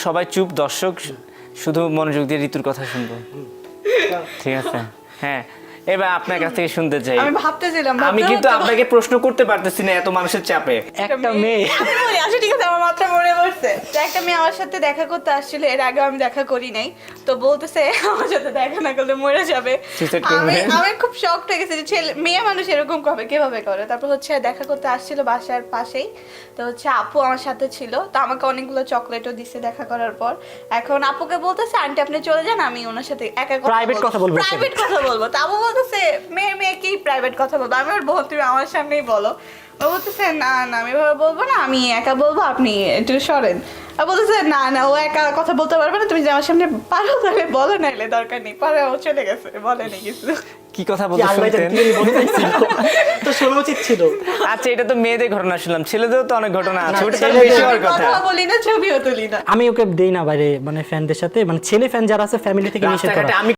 সবাই চুপ, দর্শক শুধু মনোযোগ দিয়ে ঋতুর কথা শুনবো। ঠিক আছে, হ্যাঁ এবার আপনার কাছ থেকে শুনতে চাই। আমি ভাবতেছিলাম আমি কিন্তু আপনাকে প্রশ্ন করতে পারতেছি না এত মানুষের চাপে। একটা মেয়ে আচ্ছা ঠিক আছে, আমার মাত্র মনে পড়ছে যে একটা মেয়ে আমার সাথে দেখা করতে আসছিল, এর আগে আমি দেখা করি নাই, তো বলতেছে আমার সাথে দেখা না করলে মরে যাবে। Suicide করবে। আমি খুব শকড হয়ে গেছি যে ছেলে মেয়ে মানুষ এরকম কবে কিভাবে করে। তারপর হচ্ছে দেখা করতে আসছিল বাসার পাশেই, তো হচ্ছে আপু আমার সাথে ছিল, তো আমাকে অনেকগুলো চকলেটও দিছে দেখা করার পর। এখন আপুকে বলতেছে আন্টি আপনি চলে যান, আমি ওনার সাথে একা Private কথা বলবো। প্রাইভেট কথা বলবো। তা আপু বলতেছে মেয়ে কি প্রাইভেট কথা বলবো? আমি ওর বোন, তুমি আমার সামনেই বলো। ও বলতেছে না না আমি এভাবে বলবো না, আমি একা বলবো, আপনি একটু সরেন। আর বলতেছে না না ও একা কথা বলতে পারবে না, তুমি যে আমার সামনে পারো তাহলে বলো, নাইলে দরকার নেই। পরে ও চলে গেছে, বলেনি কিছু। কি কথা কি বলতে আল্লাহ জানে শুনতেন? কি জানি বলতে চাইছিল। তো শোনা উচিত ছিল। আচ্ছা, এটা তো মেয়েদের ঘটনা শুনলাম, ছেলেদেরও তো অনেক ঘটনা আছে, না, ওটা তো ছেলেদের বেশি হওয়ার কথা। কথা বলি না, ছবিও তুলি না। আমি ওকে দেই না বাইরে, মানে ফ্যানদের সাথে, মানে ছেলে ফ্যান যারা আছে ফ্যামিলি থেকে নিষেধ করা। রাস্তাঘাটে আমি